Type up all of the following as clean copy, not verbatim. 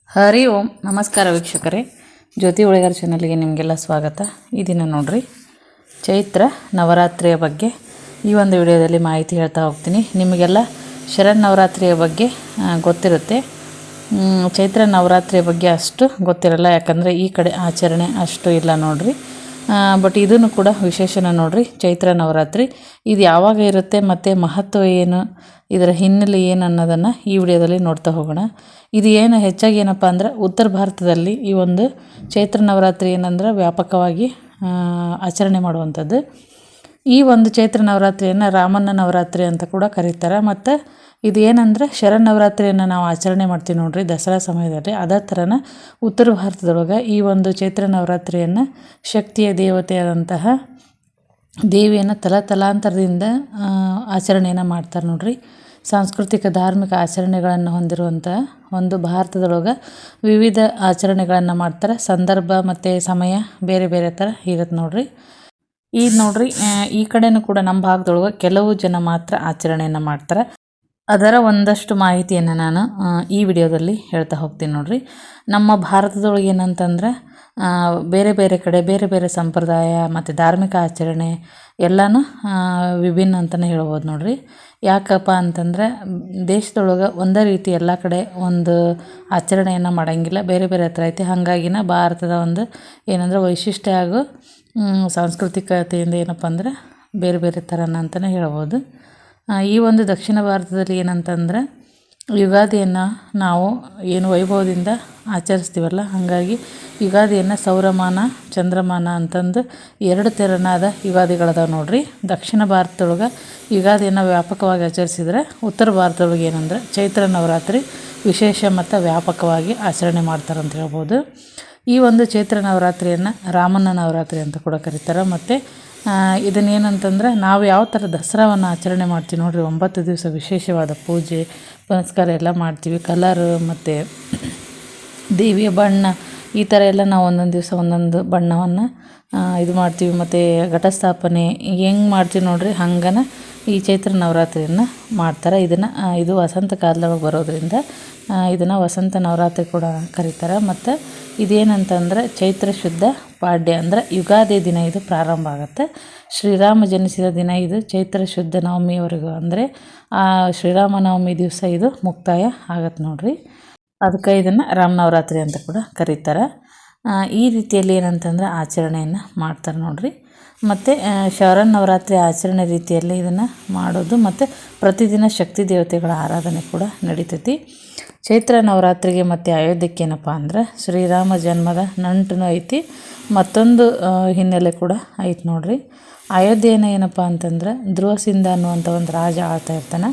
ಹರಿ ಓಂ ನಮಸ್ಕಾರ ವೀಕ್ಷಕರೇ, ಜ್ಯೋತಿ ಉಳಿಗಾರ ಚಾನಲ್ಗೆ ನಿಮಗೆಲ್ಲ ಸ್ವಾಗತ. ಈ ದಿನ ನೋಡ್ರಿ ಚೈತ್ರ ನವರಾತ್ರಿಯ ಬಗ್ಗೆ ಈ ಒಂದು ವಿಡಿಯೋದಲ್ಲಿ ಮಾಹಿತಿ ಹೇಳ್ತಾ ಹೋಗ್ತೀನಿ. ನಿಮಗೆಲ್ಲ ಶರನ್ನವರಾತ್ರಿಯ ಬಗ್ಗೆ ಗೊತ್ತಿರುತ್ತೆ. ಚೈತ್ರ ನವರಾತ್ರಿಯ ಬಗ್ಗೆ ಅಷ್ಟು ಗೊತ್ತಿರಲ್ಲ, ಯಾಕಂದರೆ ಈ ಕಡೆ ಆಚರಣೆ ಅಷ್ಟು ಇಲ್ಲ ನೋಡ್ರಿ. ಬಟ್ ಇದನ್ನು ಕೂಡ ವಿಶೇಷನ ನೋಡ್ರಿ. ಚೈತ್ರ ನವರಾತ್ರಿ ಇದು ಯಾವಾಗ ಇರುತ್ತೆ ಮತ್ತು ಮಹತ್ವ ಏನು, ಇದರ ಹಿನ್ನೆಲೆ ಏನು ಅನ್ನೋದನ್ನು ಈ ವಿಡಿಯೋದಲ್ಲಿ ನೋಡ್ತಾ ಹೋಗೋಣ. ಇದು ಏನು ಹೆಚ್ಚಾಗಿ ಏನಪ್ಪ ಅಂದ್ರೆ ಉತ್ತರ ಭಾರತದಲ್ಲಿ ಈ ಒಂದು ಚೈತ್ರ ನವರಾತ್ರಿ ಏನಂದ್ರೆ ವ್ಯಾಪಕವಾಗಿ ಆಚರಣೆ ಮಾಡುವಂಥದ್ದು. ಈ ಒಂದು ಚೈತ್ರ ನವರಾತ್ರಿಯನ್ನು ರಾಮನ ನವರಾತ್ರಿ ಅಂತ ಕೂಡ ಕರೀತಾರೆ. ಮತ್ತು ಇದು ಏನಂದರೆ ಶರನ್ನವರಾತ್ರಿಯನ್ನು ನಾವು ಆಚರಣೆ ಮಾಡ್ತೀವಿ ನೋಡ್ರಿ ದಸರಾ ಸಮಯದಲ್ಲಿ. ಅದೇ ಥರನ ಉತ್ತರ ಭಾರತದೊಳಗೆ ಈ ಒಂದು ಚೈತ್ರ ನವರಾತ್ರಿಯನ್ನು ಶಕ್ತಿಯ ದೇವತೆಯಾದಂತಹ ದೇವಿಯನ್ನು ತಲಾಂತರದಿಂದ ಆಚರಣೆಯನ್ನು ಮಾಡ್ತಾರೆ ನೋಡ್ರಿ. ಸಾಂಸ್ಕೃತಿಕ ಧಾರ್ಮಿಕ ಆಚರಣೆಗಳನ್ನು ಹೊಂದಿರುವಂಥ ಒಂದು ಭಾರತದೊಳಗೆ ವಿವಿಧ ಆಚರಣೆಗಳನ್ನು ಮಾಡ್ತಾರೆ. ಸಂದರ್ಭ ಮತ್ತು ಸಮಯ ಬೇರೆ ಬೇರೆ ಥರ ಇರುತ್ತೆ ನೋಡ್ರಿ. ಈಗ ನೋಡ್ರಿ ಈ ಕಡೆನೂ ಕೂಡ ನಮ್ಮ ಭಾಗದೊಳಗೆ ಕೆಲವು ಜನ ಮಾತ್ರ ಆಚರಣೆಯನ್ನು ಮಾಡ್ತಾರೆ. ಅದರ ಒಂದಷ್ಟು ಮಾಹಿತಿಯನ್ನು ನಾನು ಈ ವಿಡಿಯೋದಲ್ಲಿ ಹೇಳ್ತಾ ಹೋಗ್ತೀನಿ ನೋಡ್ರಿ. ನಮ್ಮ ಭಾರತದೊಳಗೆ ಏನಂತಂದ್ರೆ ಬೇರೆ ಬೇರೆ ಕಡೆ ಬೇರೆ ಬೇರೆ ಸಂಪ್ರದಾಯ ಮತ್ತು ಧಾರ್ಮಿಕ ಆಚರಣೆ ಎಲ್ಲನೂ ವಿಭಿನ್ನ ಅಂತಲೇ ಹೇಳ್ಬೋದು ನೋಡ್ರಿ. ಯಾಕಪ್ಪ ಅಂತಂದರೆ ದೇಶದೊಳಗೆ ಒಂದೇ ರೀತಿ ಎಲ್ಲ ಕಡೆ ಒಂದು ಆಚರಣೆಯನ್ನು ಮಾಡೋಂಗಿಲ್ಲ, ಬೇರೆ ಬೇರೆ ಥರ ಐತಿ. ಹಾಗಾಗಿನ ಭಾರತದ ಒಂದು ಏನಂದ್ರೆ ವೈಶಿಷ್ಟ್ಯ ಹಾಗೂ ಸಾಂಸ್ಕೃತಿಕತೆಯಿಂದ ಏನಪ್ಪ ಅಂದರೆ ಬೇರೆ ಬೇರೆ ಥರನ ಅಂತಲೇ ಹೇಳ್ಬೋದು. ಈ ಒಂದು ದಕ್ಷಿಣ ಭಾರತದಲ್ಲಿ ಏನಂತಂದರೆ ಯುಗಾದಿಯನ್ನು ನಾವು ಏನು ವೈಭವದಿಂದ ಆಚರಿಸ್ತೀವಲ್ಲ, ಹಾಗಾಗಿ ಯುಗಾದಿಯನ್ನು ಸೌರಮಾನ ಚಂದ್ರಮಾನ ಅಂತಂದು ಎರಡು ತೆರನಾದ ಯುಗಾದಿಗಳದಾವೆ ನೋಡ್ರಿ. ದಕ್ಷಿಣ ಭಾರತದೊಳಗೆ ಯುಗಾದಿಯನ್ನು ವ್ಯಾಪಕವಾಗಿ ಆಚರಿಸಿದರೆ ಉತ್ತರ ಭಾರತದೊಳಗೆ ಏನಂದರೆ ಚೈತ್ರ ನವರಾತ್ರಿ ವಿಶೇಷ ಮತ್ತು ವ್ಯಾಪಕವಾಗಿ ಆಚರಣೆ ಮಾಡ್ತಾರಂತ ಹೇಳ್ಬೋದು. ಈ ಒಂದು ಚೈತ್ರ ನವರಾತ್ರಿಯನ್ನು ರಾಮನ ನವರಾತ್ರಿ ಅಂತ ಕೂಡ ಕರೀತಾರೆ. ಮತ್ತು ಇದನ್ನೇನಂತಂದ್ರೆ ನಾವು ಯಾವ ಥರ ದಸರಾವನ್ನು ಆಚರಣೆ ಮಾಡ್ತೀವಿ ನೋಡ್ರಿ. 9 ದಿವಸ ವಿಶೇಷವಾದ ಪೂಜೆ ಪುನಸ್ಕಾರ ಎಲ್ಲ ಮಾಡ್ತೀವಿ. ಕಲರ್ ಮತ್ತು ದೇವಿಯ ಬಣ್ಣ ಈ ಥರ ಎಲ್ಲ ನಾವು ಒಂದೊಂದು ದಿವಸ ಒಂದೊಂದು ಬಣ್ಣವನ್ನು ಇದು ಮಾಡ್ತೀವಿ. ಮತ್ತು ಘಟಸ್ಥಾಪನೆ ಹೆಂಗೆ ಮಾಡ್ತೀವಿ ನೋಡ್ರಿ, ಹಂಗನ ಈ ಚೈತ್ರ ನವರಾತ್ರಿಯನ್ನು ಮಾಡ್ತಾರೆ. ಇದು ವಸಂತ ಕಾಲದೊಳಗೆ ಬರೋದ್ರಿಂದ ಇದನ್ನು ವಸಂತ ನವರಾತ್ರಿ ಕೂಡ ಕರೀತಾರೆ. ಮತ್ತು ಇದೇನಂತಂದರೆ ಚೈತ್ರ ಶುದ್ಧ ಪಾಡ್ಯ ಅಂದರೆ ಯುಗಾದಿ ದಿನ ಇದು ಪ್ರಾರಂಭ ಆಗುತ್ತೆ. ಶ್ರೀರಾಮ ಜನಿಸಿದ ದಿನ ಇದು ಚೈತ್ರ ಶುದ್ಧ ನವಮಿಯವರೆಗೂ, ಅಂದರೆ ಶ್ರೀರಾಮನವಮಿ ದಿವಸ ಇದು ಮುಕ್ತಾಯ ಆಗತ್ತೆ ನೋಡ್ರಿ. ಅದಕ್ಕೆ ಇದನ್ನು ರಾಮನವರಾತ್ರಿ ಅಂತ ಕೂಡ ಕರೀತಾರೆ. ಈ ರೀತಿಯಲ್ಲಿ ಏನಂತಂದರೆ ಆಚರಣೆಯನ್ನು ಮಾಡ್ತಾರೆ ನೋಡ್ರಿ. ಮತ್ತು ಶರನ್ನವರಾತ್ರಿ ಆಚರಣೆ ರೀತಿಯಲ್ಲಿ ಇದನ್ನು ಮಾಡೋದು. ಮತ್ತು ಪ್ರತಿದಿನ ಶಕ್ತಿ ದೇವತೆಗಳ ಆರಾಧನೆ ಕೂಡ ನಡೀತೈತಿ. ಚೈತ್ರ ನವರಾತ್ರಿಗೆ ಮತ್ತು ಅಯೋಧ್ಯಕ್ಕೆ ಏನಪ್ಪ ಅಂದ್ರೆ ಶ್ರೀರಾಮ ಜನ್ಮದ ನಂಟು ಐತಿ. ಮತ್ತೊಂದು ಹಿನ್ನೆಲೆ ಕೂಡ ಐತಿ ನೋಡ್ರಿ. ಅಯೋಧ್ಯೆಯನ್ನು ಏನಪ್ಪ ಅಂತಂದ್ರೆ ಧ್ರುವಸಿಂಧ ಅನ್ನುವಂಥ ಒಂದು ರಾಜ ಆಳ್ತಾ ಇರ್ತಾನೆ.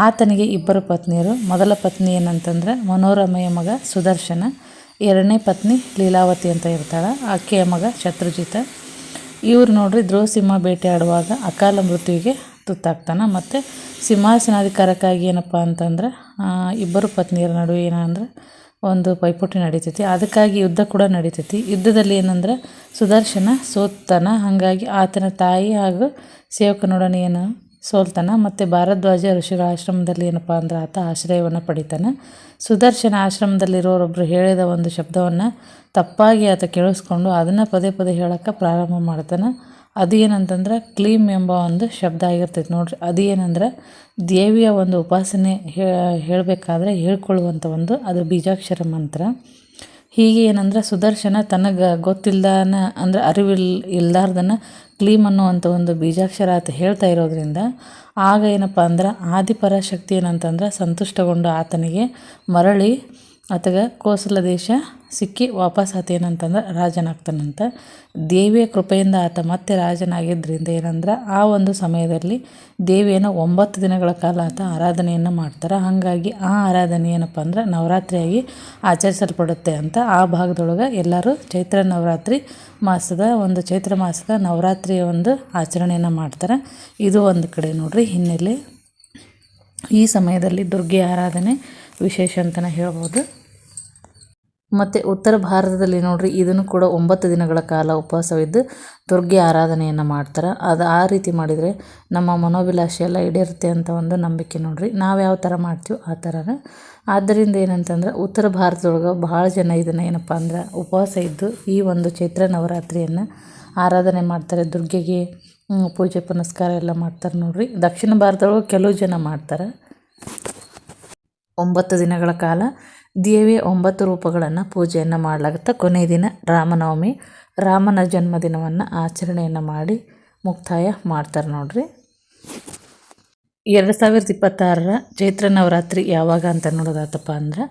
ಆತನಿಗೆ 2 ಪತ್ನಿಯರು. ಮೊದಲ ಪತ್ನಿ ಏನಂತಂದ್ರೆ ಮನೋರಮೆಯ ಮಗ ಸುದರ್ಶನ, ಎರಡನೇ ಪತ್ನಿ ಲೀಲಾವತಿ ಅಂತ ಇರ್ತಾಳೆ, ಆಕೆಯ ಮಗ ಶತ್ರುಜಿತ. ಇವ್ರು ನೋಡ್ರಿ ಧ್ರುವಸಿಂಹ ಬೇಟೆಯಾಡುವಾಗ ಅಕಾಲ ಮೃತ್ಯುವಿಗೆ ತುತ್ತಾಗ್ತಾನೆ. ಮತ್ತು ಸಿಂಹಾಸನಾಧಿಕಾರಕ್ಕಾಗಿ ಏನಪ್ಪ ಅಂತಂದ್ರೆ 2 ಪತ್ನಿಯರ ನಡುವೆ ಏನಂದ್ರೆ ಒಂದು ಪೈಪೋಟಿ ನಡೀತೈತಿ. ಅದಕ್ಕಾಗಿ ಯುದ್ಧ ಕೂಡ ನಡೀತೈತಿ. ಯುದ್ಧದಲ್ಲಿ ಏನಂದ್ರೆ ಸುದರ್ಶನ ಸೋತ್ತಾನ. ಹಾಗಾಗಿ ಆತನ ತಾಯಿ ಹಾಗೂ ಸೇವಕನೊಡನೆ ಏನು ಸೋಲ್ತಾನೆ. ಮತ್ತು ಭಾರದ್ವಾಜ ಋಷಿಗಳ ಆಶ್ರಮದಲ್ಲಿ ಏನಪ್ಪ ಅಂದ್ರೆ ಆತ ಆಶ್ರಯವನ್ನು ಪಡಿತಾನೆ. ಸುದರ್ಶನ ಆಶ್ರಮದಲ್ಲಿರೋರೊಬ್ಬರು ಹೇಳಿದ ಒಂದು ಶಬ್ದವನ್ನು ತಪ್ಪಾಗಿ ಆತ ಕೇಳಿಸ್ಕೊಂಡು ಅದನ್ನು ಪದೇ ಪದೇ ಹೇಳೋಕ್ಕೆ ಪ್ರಾರಂಭ ಮಾಡ್ತಾನೆ. ಅದು ಏನಂತಂದ್ರೆ ಕ್ಲೀಮ್ ಎಂಬ ಒಂದು ಶಬ್ದ ಆಗಿರ್ತೈತೆ ನೋಡ್ರಿ. ಅದು ಏನಂದ್ರೆ ದೇವಿಯ ಒಂದು ಉಪಾಸನೆ ಹೇಳಬೇಕಾದ್ರೆ ಹೇಳ್ಕೊಳ್ಳುವಂಥ ಒಂದು ಅದು ಬೀಜಾಕ್ಷರ ಮಂತ್ರ. ಹೀಗೆ ಏನಂದ್ರೆ ಸುದರ್ಶನ ತನಗೆ ಗೊತ್ತಿಲ್ದಾನ ಅಂದರೆ ಇಲ್ಲಾರ್ದನ ಕ್ಲೀಮ್ ಅನ್ನುವಂಥ ಒಂದು ಬೀಜಾಕ್ಷರ ಆತ ಹೇಳ್ತಾ ಇರೋದ್ರಿಂದ ಆಗ ಏನಪ್ಪ ಅಂದ್ರೆ ಆದಿಪರಾಶಕ್ತಿ ಏನಂತಂದ್ರೆ ಸಂತುಷ್ಟಗೊಂಡು ಆತನಿಗೆ ಮರಳಿ ಆತಗೆ ಕೋಸಲ ದೇಶ ಸಿಕ್ಕಿ ವಾಪಸ್ ಆತ ಏನಂತಂದ್ರೆ ರಾಜನಾಗ್ತಾನಂತ. ದೇವಿಯ ಕೃಪೆಯಿಂದ ಆತ ಮತ್ತೆ ರಾಜನಾಗಿದ್ದರಿಂದ ಏನಂದ್ರೆ ಆ ಒಂದು ಸಮಯದಲ್ಲಿ ದೇವಿಯನ್ನು 9 ದಿನಗಳ ಕಾಲ ಆತ ಆರಾಧನೆಯನ್ನು ಮಾಡ್ತಾರೆ. ಹಾಗಾಗಿ ಆ ಆರಾಧನೆ ಏನಪ್ಪ ಅಂದ್ರೆ ನವರಾತ್ರಿಯಾಗಿ ಆಚರಿಸಲ್ಪಡುತ್ತೆ ಅಂತ ಆ ಭಾಗದೊಳಗೆ ಎಲ್ಲರೂ ಚೈತ್ರ ನವರಾತ್ರಿ ಮಾಸದ ಒಂದು ಚೈತ್ರ ಮಾಸದ ನವರಾತ್ರಿಯ ಒಂದು ಆಚರಣೆಯನ್ನು ಮಾಡ್ತಾರೆ. ಇದು ಒಂದು ಕಡೆ ನೋಡ್ರಿ ಹಿನ್ನೆಲೆ. ಈ ಸಮಯದಲ್ಲಿ ದುರ್ಗೆ ಆರಾಧನೆ ವಿಶೇಷ ಅಂತಲೇ ಹೇಳ್ಬೋದು. ಮತ್ತು ಉತ್ತರ ಭಾರತದಲ್ಲಿ ನೋಡ್ರಿ ಇದನ್ನು ಕೂಡ 9 ದಿನಗಳ ಕಾಲ ಉಪವಾಸವಿದ್ದು ದುರ್ಗೆ ಆರಾಧನೆಯನ್ನು ಮಾಡ್ತಾರೆ. ಅದು ಆ ರೀತಿ ಮಾಡಿದರೆ ನಮ್ಮ ಮನೋಭಿಲಾಷೆ ಎಲ್ಲ ಈಡೇರುತ್ತೆ ಅಂತ ಒಂದು ನಂಬಿಕೆ ನೋಡ್ರಿ. ನಾವು ಯಾವ ಥರ ಮಾಡ್ತೀವೋ ಆ ಥರ ಆದ್ದರಿಂದ ಏನಂತಂದ್ರೆ ಉತ್ತರ ಭಾರತದೊಳಗೆ ಭಾಳ ಜನ ಇದನ್ನು ಏನಪ್ಪ ಅಂದ್ರೆ ಉಪವಾಸ ಇದ್ದು ಈ ಒಂದು ಚೈತ್ರ ನವರಾತ್ರಿಯನ್ನು ಆರಾಧನೆ ಮಾಡ್ತಾರೆ. ದುರ್ಗೆಗೆ ಪೂಜೆ ಪುನಸ್ಕಾರ ಎಲ್ಲ ಮಾಡ್ತಾರೆ ನೋಡ್ರಿ. ದಕ್ಷಿಣ ಭಾರತದೊಳಗೆ ಕೆಲವು ಜನ ಮಾಡ್ತಾರೆ. 9 ದಿನಗಳ ಕಾಲ ದೇವಿಯ 9 ರೂಪಗಳನ್ನು ಪೂಜೆಯನ್ನು ಮಾಡಲಾಗುತ್ತೆ. ಕೊನೆಯ ದಿನ ರಾಮನವಮಿ, ರಾಮನ ಜನ್ಮದಿನವನ್ನು ಆಚರಣೆಯನ್ನು ಮಾಡಿ ಮುಕ್ತಾಯ ಮಾಡ್ತಾರೆ ನೋಡ್ರಿ. 2026ರ ಚೈತ್ರ ನವರಾತ್ರಿ ಯಾವಾಗ ಅಂತ ನೋಡೋದಾತಪ್ಪ ಅಂದ್ರೆ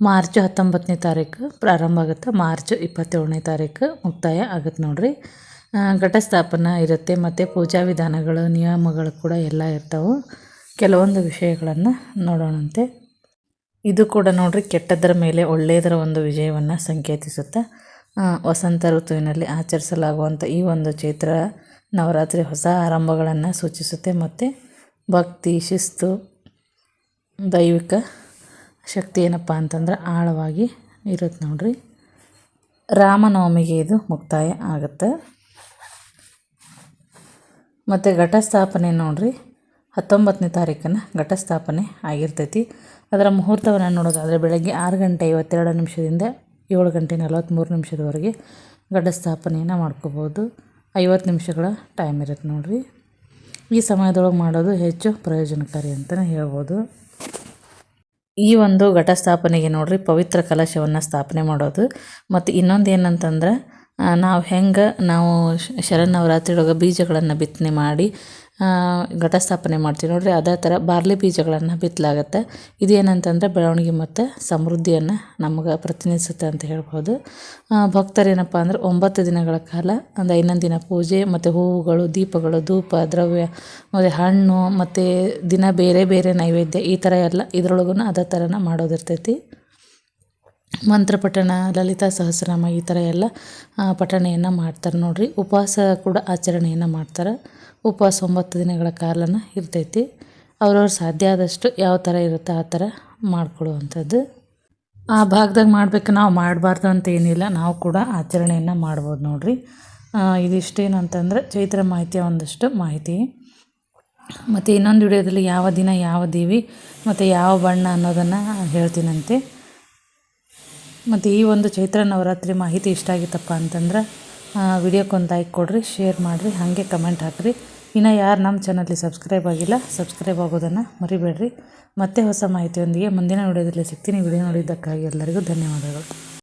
ಮಾರ್ಚ್ 19ನೇ ತಾರೀಕು ಪ್ರಾರಂಭ ಆಗುತ್ತೆ, ಮಾರ್ಚ್ 27ನೇ ತಾರೀಕು ಮುಕ್ತಾಯ ಆಗುತ್ತೆ ನೋಡ್ರಿ. ಘಟಸ್ಥಾಪನ ಇರುತ್ತೆ ಮತ್ತು ಪೂಜಾ ವಿಧಾನಗಳು ನಿಯಮಗಳು ಕೂಡ ಎಲ್ಲ ಇರ್ತವೆ. ಕೆಲವೊಂದು ವಿಷಯಗಳನ್ನು ನೋಡೋಣಂತೆ. ಇದು ಕೂಡ ನೋಡ್ರಿ ಕೆಟ್ಟದ್ದರ ಮೇಲೆ ಒಳ್ಳೆಯದರ ಒಂದು ವಿಜಯವನ್ನು ಸಂಕೇತಿಸುತ್ತೆ. ವಸಂತ ಋತುವಿನಲ್ಲಿ ಆಚರಿಸಲಾಗುವಂಥ ಈ ಒಂದು ಚೈತ್ರ ನವರಾತ್ರಿ ಹೊಸ ಆರಂಭಗಳನ್ನು ಸೂಚಿಸುತ್ತೆ ಮತ್ತು ಭಕ್ತಿ, ಶಿಸ್ತು, ದೈವಿಕ ಶಕ್ತಿ ಏನಪ್ಪ ಅಂತಂದ್ರೆ ಆಳವಾಗಿ ಇರುತ್ತೆ ನೋಡ್ರಿ. ರಾಮನವಮಿಗೆ ಇದು ಮುಕ್ತಾಯ ಆಗುತ್ತೆ. ಮತ್ತು ಘಟಸ್ಥಾಪನೆ ನೋಡ್ರಿ 19ನೇ ತಾರೀಕನ್ನು ಘಟಸ್ಥಾಪನೆ ಆಗಿರ್ತೈತಿ. ಅದರ ಮುಹೂರ್ತವನ್ನು ನೋಡೋದಾದರೆ ಬೆಳಗ್ಗೆ 6:52 7 ಗಂಟೆ 43 ನಿಮಿಷದವರೆಗೆ ಘಟಸ್ಥಾಪನೆಯನ್ನು ಮಾಡ್ಕೋಬೋದು. 50 ನಿಮಿಷಗಳ ಟೈಮ್ ಇರುತ್ತೆ ನೋಡ್ರಿ. ಈ ಸಮಯದೊಳಗೆ ಮಾಡೋದು ಹೆಚ್ಚು ಪ್ರಯೋಜನಕಾರಿ ಅಂತಲೇ ಹೇಳ್ಬೋದು. ಈ ಒಂದು ಘಟಸ್ಥಾಪನೆಗೆ ನೋಡ್ರಿ ಪವಿತ್ರ ಕಲಶವನ್ನು ಸ್ಥಾಪನೆ ಮಾಡೋದು ಮತ್ತು ಇನ್ನೊಂದು ಏನಂತಂದ್ರೆ ನಾವು ಶರನ್ನವರಾತ್ರಿಯೊಳಗೆ ಬೀಜಗಳನ್ನು ಬಿತ್ತನೆ ಮಾಡಿ ಘಟಸ್ಥಾಪನೆ ಮಾಡ್ತೀವಿ ನೋಡ್ರಿ. ಅದೇ ಥರ ಬಾರ್ಲಿ ಬೀಜಗಳನ್ನು ಬಿತ್ತಲಾಗತ್ತೆ. ಇದೇನಂತಂದರೆ ಬೆಳವಣಿಗೆ ಮತ್ತು ಸಮೃದ್ಧಿಯನ್ನು ನಮಗೆ ಪ್ರತಿನಿಧಿಸುತ್ತೆ ಅಂತ ಹೇಳ್ಬೋದು. ಭಕ್ತರೇನಪ್ಪ ಅಂದ್ರೆ 9 ದಿನಗಳ ಕಾಲ ದೈನಂದಿನ ಪೂಜೆ ಮತ್ತು ಹೂವುಗಳು, ದೀಪಗಳು, ಧೂಪ, ದ್ರವ್ಯ ಮತ್ತು ಹಣ್ಣು ಮತ್ತು ದಿನ ಬೇರೆ ಬೇರೆ ನೈವೇದ್ಯ ಈ ಥರ ಎಲ್ಲ ಇದರೊಳಗೂ ಅದೇ ಥರನ ಮಾಡೋದಿರ್ತೈತಿ. ಮಂತ್ರಪಠಣ, ಲಲಿತಾ ಸಹಸ್ರನಾಮ ಈ ಥರ ಎಲ್ಲ ಪಠಣೆಯನ್ನು ಮಾಡ್ತಾರೆ ನೋಡ್ರಿ. ಉಪವಾಸ ಕೂಡ ಆಚರಣೆಯನ್ನು ಮಾಡ್ತಾರೆ. ಉಪವಾಸ 9 ದಿನಗಳ ಕಾಲನ ಇರ್ತೈತಿ. ಅವ್ರವ್ರು ಸಾಧ್ಯ ಆದಷ್ಟು ಯಾವ ಥರ ಇರುತ್ತೆ ಆ ಥರ ಮಾಡ್ಕೊಳ್ಳುವಂಥದ್ದು. ಆ ಭಾಗದಾಗ ಮಾಡಬೇಕು, ನಾವು ಮಾಡಬಾರ್ದು ಅಂತ ಏನಿಲ್ಲ, ನಾವು ಕೂಡ ಆಚರಣೆಯನ್ನು ಮಾಡ್ಬೋದು ನೋಡ್ರಿ. ಇದಿಷ್ಟೇನು ಅಂತಂದರೆ ಚೈತ್ರ ಮಾಹಿತಿಯ ಒಂದಷ್ಟು ಮಾಹಿತಿ. ಮತ್ತು ಇನ್ನೊಂದು ವಿಡಿಯೋದಲ್ಲಿ ಯಾವ ದಿನ ಯಾವ ದೇವಿ ಮತ್ತು ಯಾವ ಬಣ್ಣ ಅನ್ನೋದನ್ನು ಹೇಳ್ತೀನಂತೆ. ಮತ್ತು ಈ ಒಂದು ಚೈತ್ರ ನವರಾತ್ರಿ ಮಾಹಿತಿ ಇಷ್ಟ ಆಗಿತ್ತಪ್ಪ ಅಂತಂದ್ರೆ ವಿಡಿಯೋಕ್ಕೊಂದು ಲೈಕ್ ಕೊಡಿರಿ, ಶೇರ್ ಮಾಡಿರಿ, ಹಾಗೆ ಕಮೆಂಟ್ ಹಾಕಿರಿ. ಇನ್ನು ಯಾರು ನಮ್ಮ ಚಾನಲ್ಗೆ ಸಬ್ಸ್ಕ್ರೈಬ್ ಆಗಿಲ್ಲ ಸಬ್ಸ್ಕ್ರೈಬ್ ಆಗೋದನ್ನು ಮರಿಬೇಡ್ರಿ. ಮತ್ತೆ ಹೊಸ ಮಾಹಿತಿಯೊಂದಿಗೆ ಮುಂದಿನ ವಿಡಿಯೋದಲ್ಲಿ ಸಿಗ್ತೀನಿ. ವಿಡಿಯೋ ನೋಡಿದ್ದಕ್ಕಾಗಿ ಎಲ್ಲರಿಗೂ ಧನ್ಯವಾದಗಳು.